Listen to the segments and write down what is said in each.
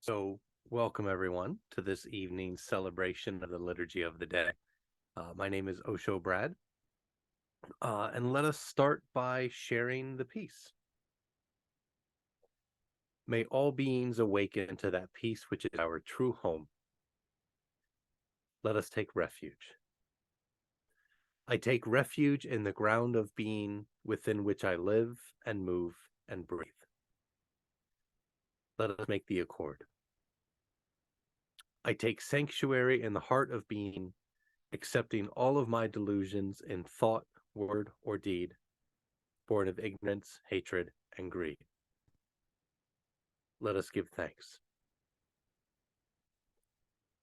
So, welcome everyone to this evening's celebration of the Liturgy of the Day. My name is Osho Brad, and let us start by sharing the peace. May all beings awaken to that peace which is our true home. Let us take refuge. I take refuge in the ground of being within which I live and move and breathe. Let us make the accord. I take sanctuary in the heart of being, accepting all of my delusions in thought, word, or deed, born of ignorance, hatred, and greed. Let us give thanks.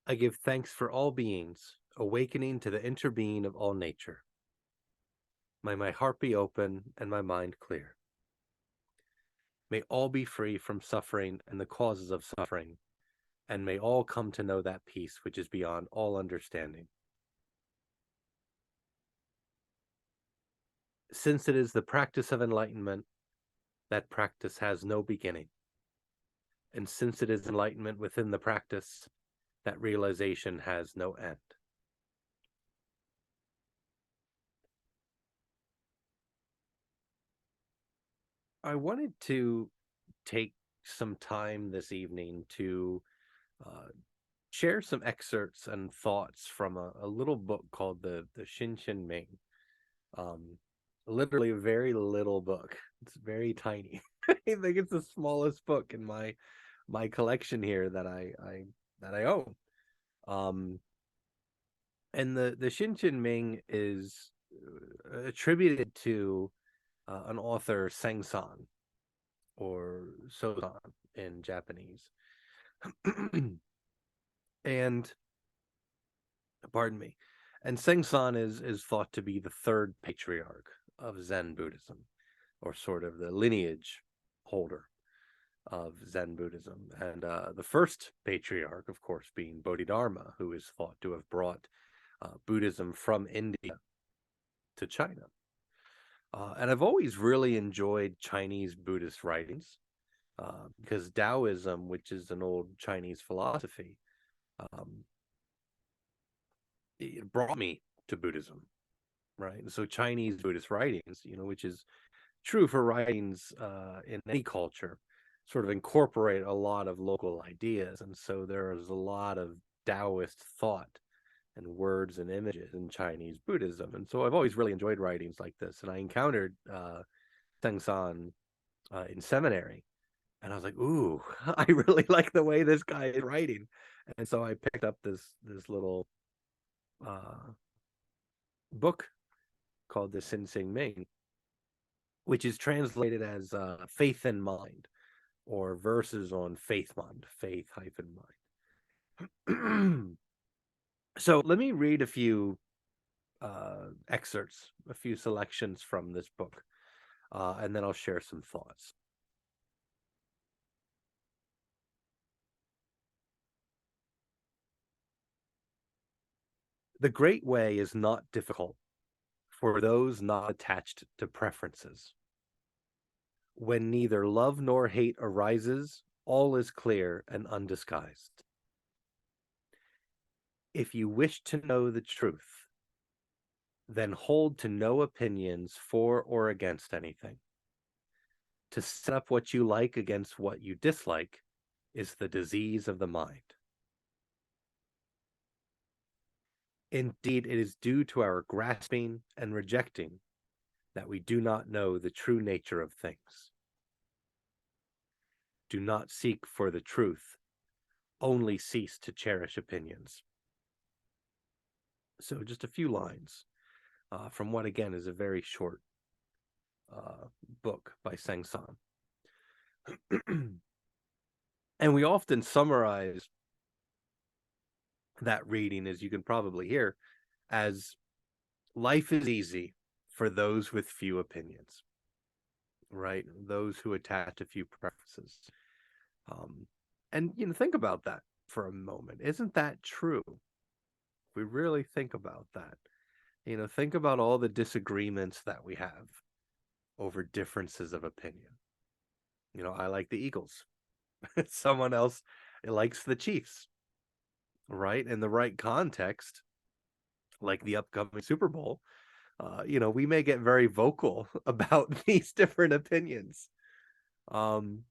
I give thanks for all beings, awakening to the interbeing of all nature. May my heart be open and my mind clear. May all be free from suffering and the causes of suffering, and may all come to know that peace which is beyond all understanding. Since it is the practice of enlightenment, that practice has no beginning. And since it is enlightenment within the practice, that realization has no end. I wanted to take some time this evening to share some excerpts and thoughts from a little book called the Shin Shin Ming. Literally a very little book. It's very tiny. I think it's the smallest book in my collection here that I own. And the Shin Shin Ming is attributed to an author, Sengsan, or Sozan in Japanese. And pardon me. And Sengsan is thought to be the third patriarch of Zen Buddhism, or sort of the lineage holder of Zen Buddhism. And the first patriarch, of course, being Buddhadharma, who is thought to have brought Buddhism from India to China. And I've always really enjoyed Chinese Buddhist writings because Taoism, which is an old Chinese philosophy, it brought me to Buddhism, right? And so Chinese Buddhist writings, which is true for writings in any culture, sort of incorporate a lot of local ideas. And so there is a lot of Taoist thought and words and images in Chinese Buddhism. And so I've always really enjoyed writings like this. And I encountered Sengsan in seminary. And I was like, ooh, I really like the way this guy is writing. And so I picked up this little book called the Sensei Ming, which is translated as Faith and Mind, or verses on faith mind, faith-mind. So let me read a few excerpts, a few selections from this book, and then I'll share some thoughts. The great way is not difficult for those not attached to preferences. When neither love nor hate arises, all is clear and undisguised. If you wish to know the truth, then hold to no opinions for or against anything. To set up what you like against what you dislike is the disease of the mind. Indeed, it is due to our grasping and rejecting that we do not know the true nature of things. Do not seek for the truth, only cease to cherish opinions. So just a few lines from what, again, is a very short book by Sengsan. And we often summarize that reading, as you can probably hear, as life is easy for those with few opinions, right? Those who attach a few preferences. And, think about that for a moment. Isn't that true? If we really think about that, think about all the disagreements that we have over differences of opinion. I like the Eagles. Someone else It likes the Chiefs, right? In the right context, like the upcoming Super Bowl, we may get very vocal about these different opinions. Um,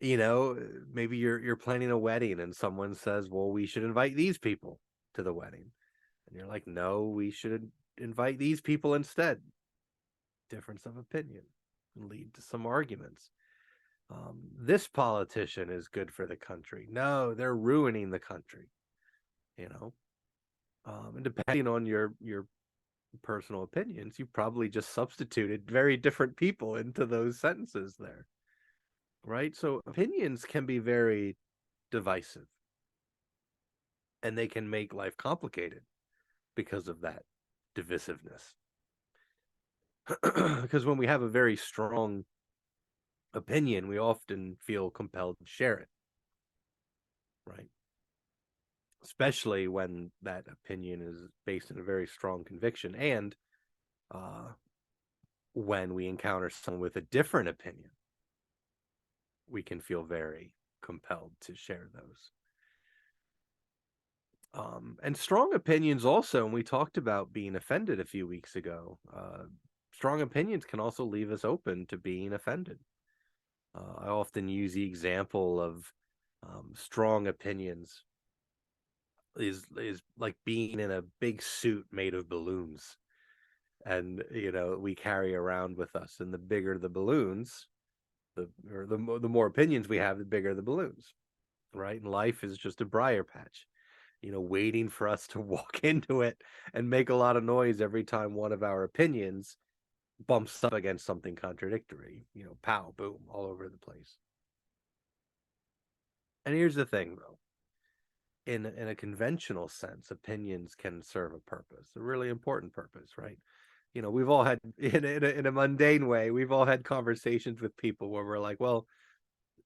maybe you're planning a wedding and someone says, well, we should invite these people to the wedding. And you're like, no, we should invite these people instead. Difference of opinion can lead to some arguments. This politician is good for the country. No, they're ruining the country. And depending on your personal opinions, you probably just substituted very different people into those sentences there, right? So opinions can be very divisive, and they can make life complicated because of that divisiveness. Because when we have a very strong opinion, we often feel compelled to share it, right? Especially when that opinion is based in a very strong conviction, and when we encounter someone with a different opinion, we can feel very compelled to share those. And strong opinions also, and we talked about being offended a few weeks ago, strong opinions can also leave us open to being offended. I often use the example of strong opinions is like being in a big suit made of balloons, and we carry around with us, and the bigger the balloons, the more opinions we have, the bigger the balloons, right? And life is just a briar patch, waiting for us to walk into it and make a lot of noise every time one of our opinions bumps up against something contradictory, pow, boom, all over the place. And here's the thing, though. In a conventional sense, opinions can serve a purpose, a really important purpose, right? We've all had, in a mundane way, we've all had conversations with people where we're like, well,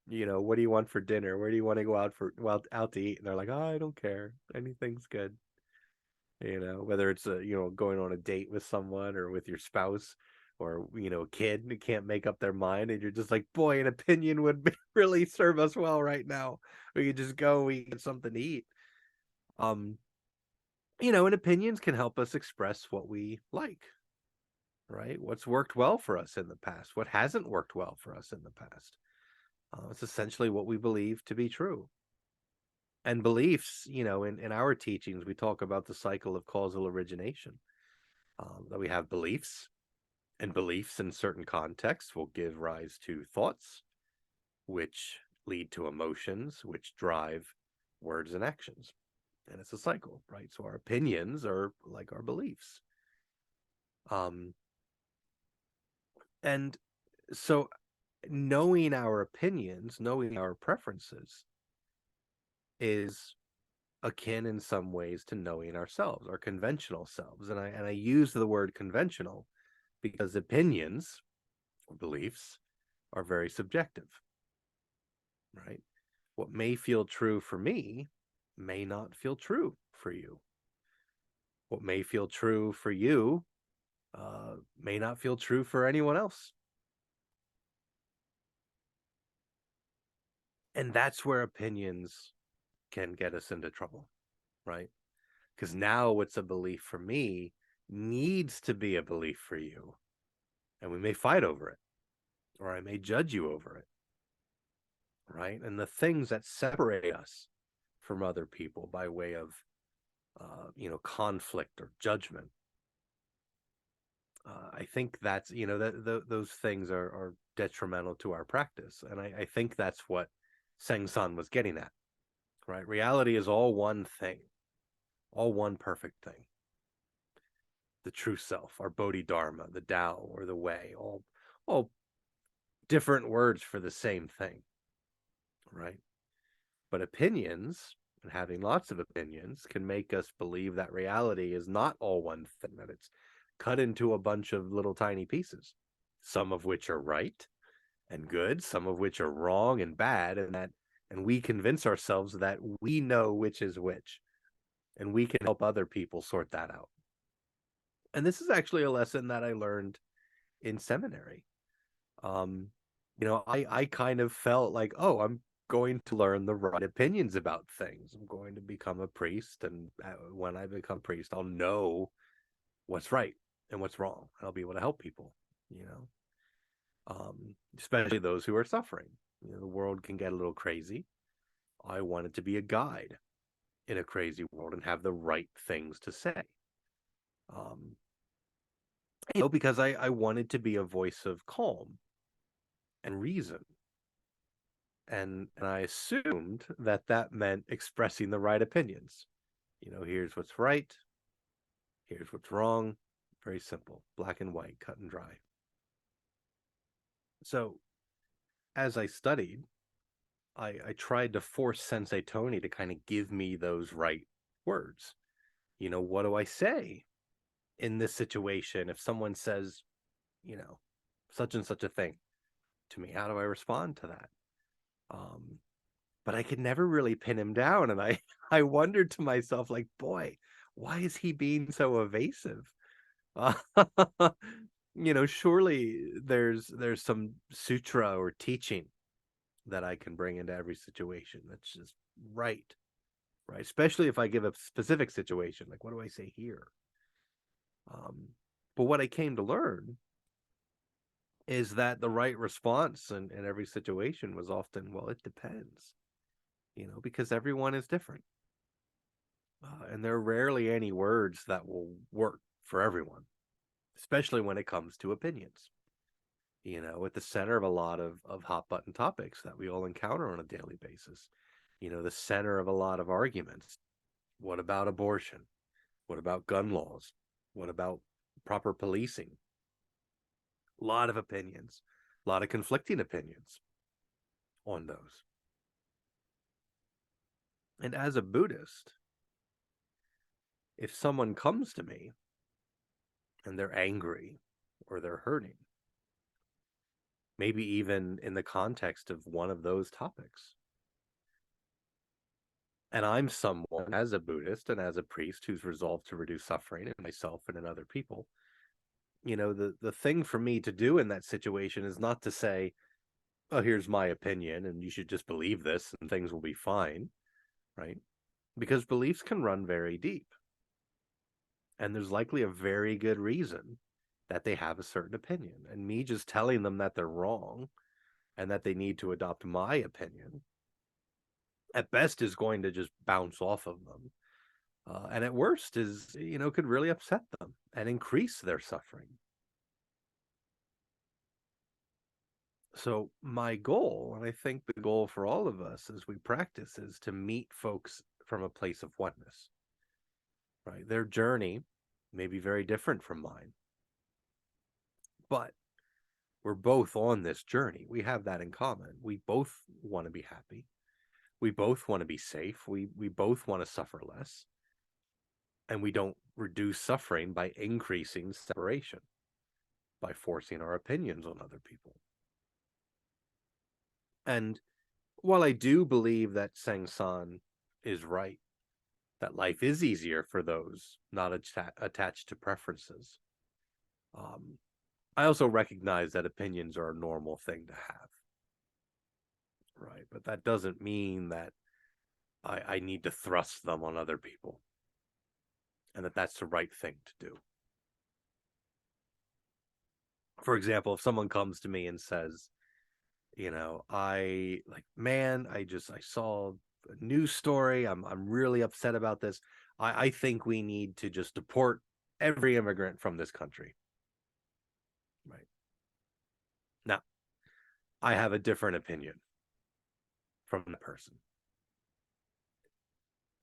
what do you want for dinner? Where do you want to go out to eat? And they're like, oh, I don't care. Anything's good. Whether it's going on a date with someone or with your spouse, or a kid who can't make up their mind, and you're just like, boy, an opinion would really serve us well right now. We could just go, we get something to eat. And opinions can help us express what we like, right? What's worked well for us in the past, what hasn't worked well for us in the past. It's essentially what we believe to be true. And beliefs, in our teachings, we talk about the cycle of causal origination, that we have beliefs, and beliefs in certain contexts will give rise to thoughts, which lead to emotions, which drive words and actions. And it's a cycle, right? So our opinions are like our beliefs. And so knowing our opinions, knowing our preferences, is akin in some ways to knowing ourselves, our conventional selves. And I use the word conventional because opinions or beliefs are very subjective, right? What may feel true for me may not feel true for you. What may feel true for you may not feel true for anyone else. And that's where opinions can get us into trouble, right? Because now what's a belief for me needs to be a belief for you. And we may fight over it, or I may judge you over it, right? And the things that separate us from other people by way of, conflict or judgment, I think that's, those things are detrimental to our practice. And I think that's what Seng-san was getting at, right? Reality is all one thing, all one perfect thing. The true self, our Bodhidharma, the Tao, or the way, all different words for the same thing, right? But opinions, and having lots of opinions, can make us believe that reality is not all one thing, that it's cut into a bunch of little tiny pieces, some of which are right and good, some of which are wrong and bad, and we convince ourselves that we know which is which, and we can help other people sort that out. And this is actually a lesson that I learned in seminary. I kind of felt like, oh, I'm going to learn the right opinions about things. I'm going to become a priest, and when I become a priest, I'll know what's right and what's wrong. I'll be able to help people, you know, especially those who are suffering. You know, the world can get a little crazy. I wanted to be a guide in a crazy world and have the right things to say. Um, because I wanted to be a voice of calm and reason. And I assumed that that meant expressing the right opinions. You know, here's what's right, here's what's wrong. Very simple, black and white, cut and dry. So as I studied, I tried to force Sensei Tony to kind of give me those right words. You know, what do I say in this situation if someone says, you know, such and such a thing to me? How do I respond to that? But I could never really pin him down, and I wondered to myself, like, boy, why is he being so evasive? Uh, you know, surely there's some sutra or teaching that I can bring into every situation that's just right, right? Especially if I give a specific situation, like, what do I say here? But what I came to learn is that the right response in every situation was often, well, it depends, you know, because everyone is different. And there are rarely any words that will work for everyone, especially when it comes to opinions. You know, at the center of a lot of hot button topics that we all encounter on a daily basis. You know, the center of a lot of arguments. What about abortion? What about gun laws? What about proper policing? A lot of opinions, a lot of conflicting opinions on those. And as a Buddhist, if someone comes to me and they're angry or they're hurting, maybe even in the context of one of those topics, and I'm someone as a Buddhist and as a priest who's resolved to reduce suffering in myself and in other people, you know, the thing for me to do in that situation is not to say, oh, here's my opinion and you should just believe this and things will be fine, right? Because beliefs can run very deep. And there's likely a very good reason that they have a certain opinion. And me just telling them that they're wrong and that they need to adopt my opinion, at best is going to just bounce off of them. And at worst is, you know, could really upset them and increase their suffering. So my goal, and I think the goal for all of us as we practice, is to meet folks from a place of oneness, right? Their journey may be very different from mine, but we're both on this journey. We have that in common. We both want to be happy. We both want to be safe. We both want to suffer less. And we don't reduce suffering by increasing separation, by forcing our opinions on other people. And while I do believe that Sang-san is right, that life is easier for those not attached to preferences, I also recognize that opinions are a normal thing to have, right? But that doesn't mean that I need to thrust them on other people and that that's the right thing to do. For example, if someone comes to me and says, you know, man, I saw a news story. I'm really upset about this. I think we need to just deport every immigrant from this country. Right. Now, I have a different opinion from the person.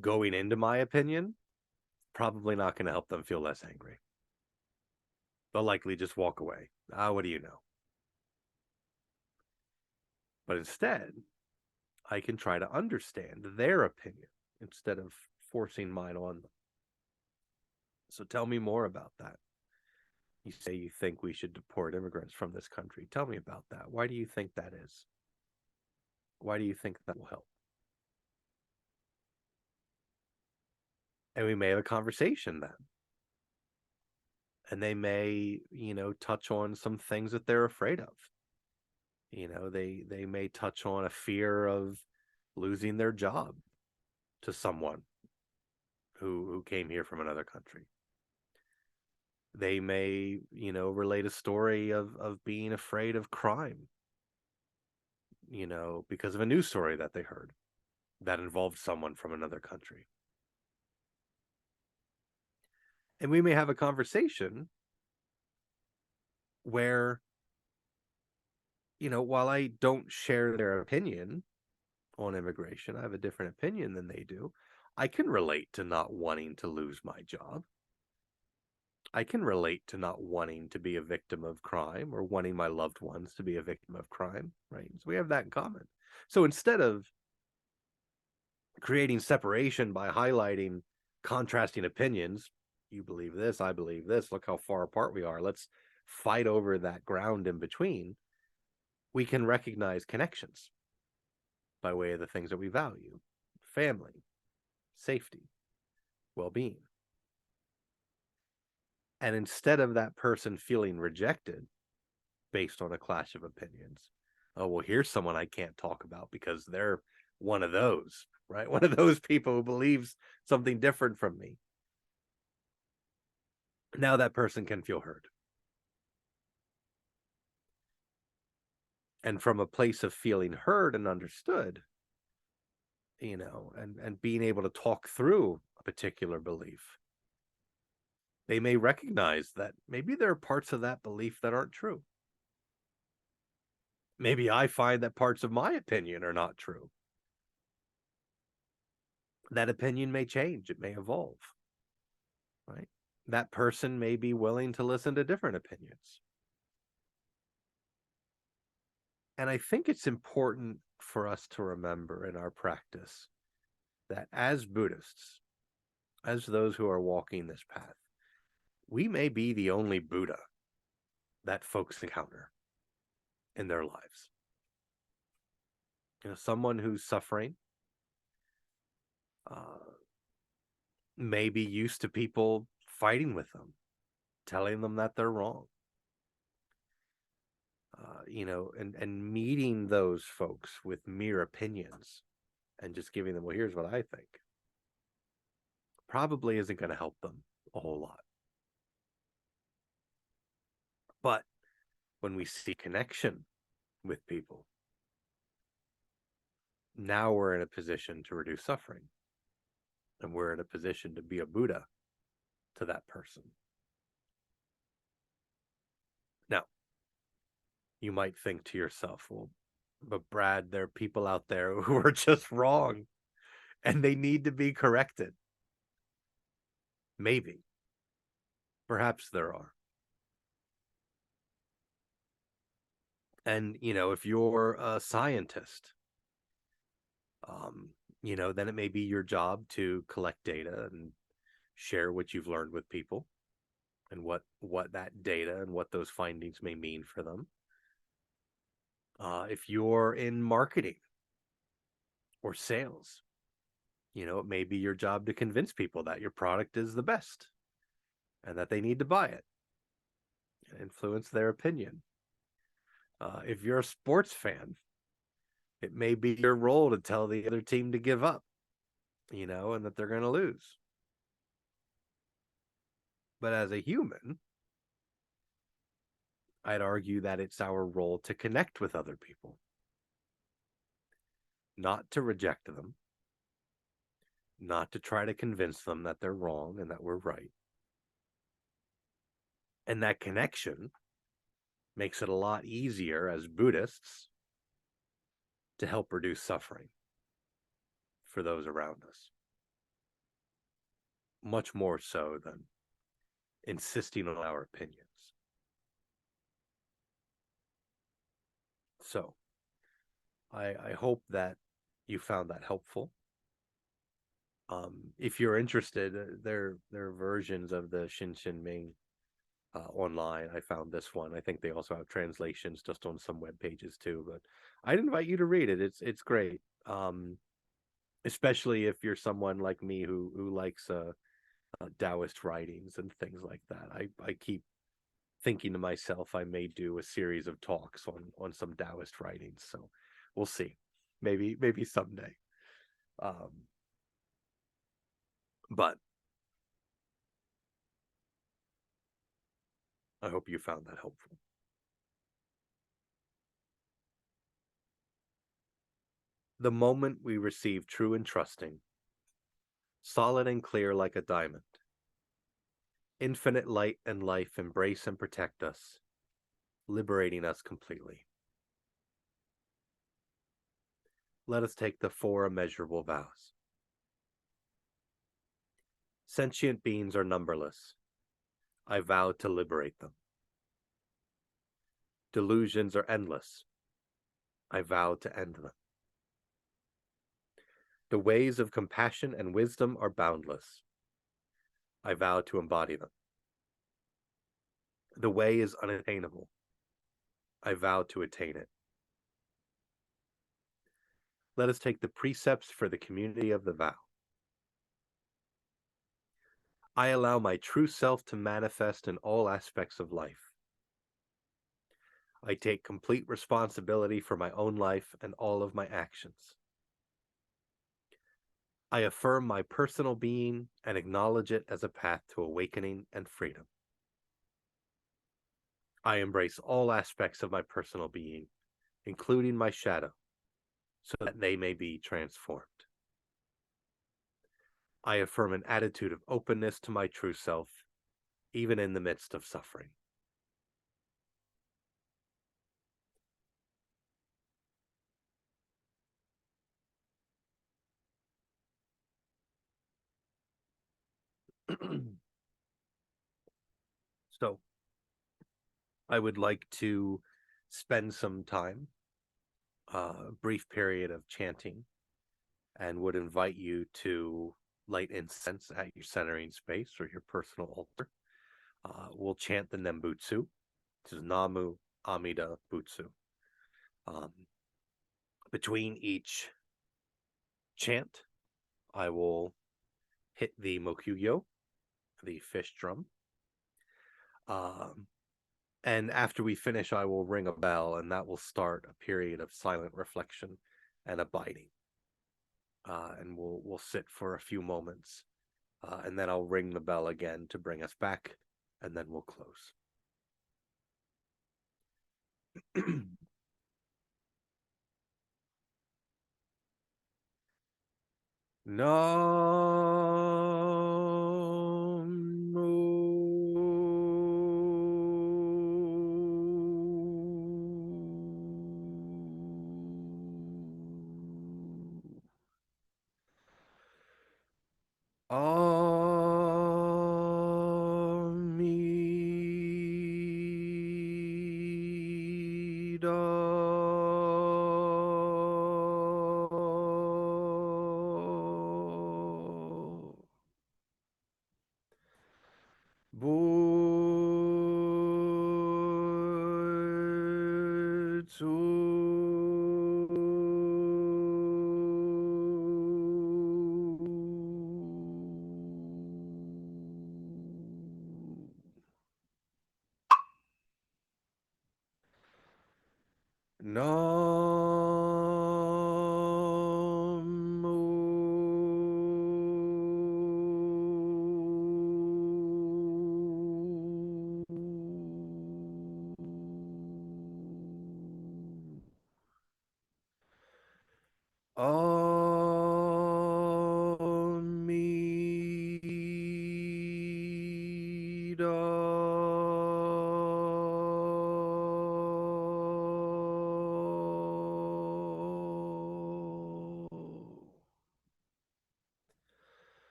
Going into my opinion, probably not going to help them feel less angry. They'll likely just walk away. What do you know? But instead, I can try to understand their opinion instead of forcing mine on them. So tell me more about that. You say you think we should deport immigrants from this country. Tell me about that. Why do you think that is? Why do you think that will help? And we may have a conversation then. And they may, you know, touch on some things that they're afraid of. You know, they may touch on a fear of losing their job to someone who came here from another country. They may, relate a story of being afraid of crime, because of a news story that they heard that involved someone from another country. And we may have a conversation where, while I don't share their opinion on immigration, I have a different opinion than they do. I can relate to not wanting to lose my job. I can relate to not wanting to be a victim of crime or wanting my loved ones to be a victim of crime, right? So we have that in common. So instead of creating separation by highlighting contrasting opinions, you believe this, I believe this, look how far apart we are, let's fight over that ground in between, we can recognize connections by way of the things that we value: family, safety, well-being. And instead of that person feeling rejected based on a clash of opinions, oh, well, here's someone I can't talk about because they're one of those, right? One of those people who believes something different from me. Now that person can feel heard. And from a place of feeling heard and understood, and being able to talk through a particular belief, they may recognize that maybe there are parts of that belief that aren't true. Maybe I find that parts of my opinion are not true. That opinion may change. It may evolve, right? That person may be willing to listen to different opinions. And I think it's important for us to remember in our practice that as Buddhists, as those who are walking this path, we may be the only Buddha that folks encounter in their lives. Someone who's suffering may be used to people fighting with them, telling them that they're wrong. And meeting those folks with mere opinions and just giving them, well, here's what I think, probably isn't going to help them a whole lot. But when we see connection with people, now we're in a position to reduce suffering. And we're in a position to be a Buddha to that person. Now, you might think to yourself, well, but Brad, there are people out there who are just wrong and they need to be corrected. Maybe. Perhaps there are. And, if you're a scientist, then it may be your job to collect data and share what you've learned with people and what that data and what those findings may mean for them. If you're in marketing or sales, it may be your job to convince people that your product is the best and that they need to buy it and influence their opinion. If you're a sports fan, it may be your role to tell the other team to give up, and that they're going to lose. But as a human, I'd argue that it's our role to connect with other people, not to reject them, not to try to convince them that they're wrong and that we're right. And that connection makes it a lot easier as Buddhists to help reduce suffering for those around us. Much more so than insisting on our opinions. So, I hope that you found that helpful. If you're interested, there are versions of the Shin Ming online. I found this one. I think they also have translations just on some web pages too. But I'd invite you to read it. It's great. Especially if you're someone like me who likes Taoist writings and things like that. I keep thinking to myself, I may do a series of talks on some Taoist writings. So we'll see. maybe someday. Um, but I hope you found that helpful. The moment we receive true and trusting, solid and clear like a diamond, infinite light and life embrace and protect us, liberating us completely. Let us take the 4 immeasurable vows. Sentient beings are numberless. I vow to liberate them. Delusions are endless. I vow to end them. The ways of compassion and wisdom are boundless. I vow to embody them. The way is unattainable. I vow to attain it. Let us take the precepts for the community of the vow. I allow my true self to manifest in all aspects of life. I take complete responsibility for my own life and all of my actions. I affirm my personal being and acknowledge it as a path to awakening and freedom. I embrace all aspects of my personal being, including my shadow, so that they may be transformed. I affirm an attitude of openness to my true self, even in the midst of suffering. So, I would like to spend some time, a brief period of chanting, and would invite you to light incense at your centering space or your personal altar. We'll chant the Nembutsu, which is Namu Amida Butsu. Between each chant, I will hit the Mokuyo, the fish drum. And after we finish, I will ring a bell, and that will start a period of silent reflection and abiding. And we'll sit for a few moments, and then I'll ring the bell again to bring us back, and then we'll close.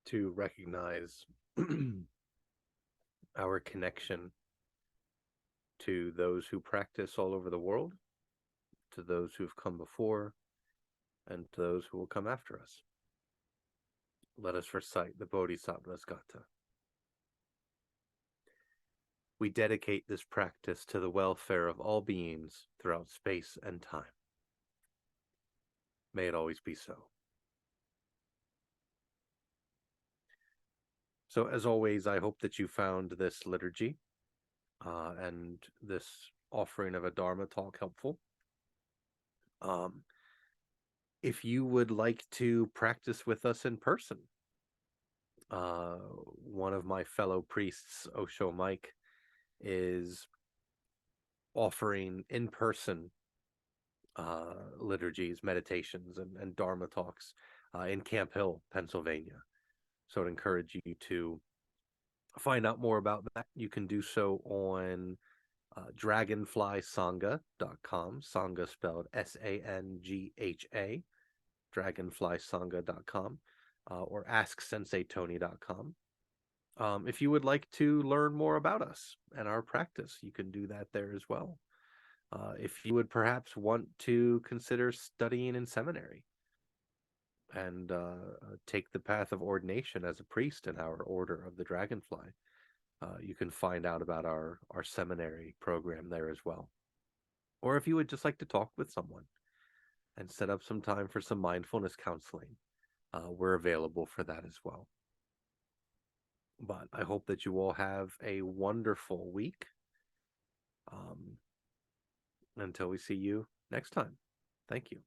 to recognize our connection to those who practice all over the world, to those who've come before, and to those who will come after us. Let us recite the Bodhisattva's Gatha. We dedicate this practice to the welfare of all beings throughout space and time. May it always be so. So, as always, I hope that you found this liturgy and this offering of a Dharma talk helpful. If you would like to practice with us in person, one of my fellow priests, Osho Mike, is offering in-person liturgies, meditations, and Dharma talks in Camp Hill, Pennsylvania. So I'd encourage you to find out more about that. You can do so on dragonflysangha.com, Sangha spelled Sangha, dragonflysangha.com, or asksenseitony.com. If you would like to learn more about us and our practice, you can do that there as well. If you would perhaps want to consider studying in seminary and take the path of ordination as a priest in our Order of the Dragonfly, you can find out about our seminary program there as well. Or if you would just like to talk with someone and set up some time for some mindfulness counseling, we're available for that as well. But I hope that you all have a wonderful week. Until we see you next time. Thank you.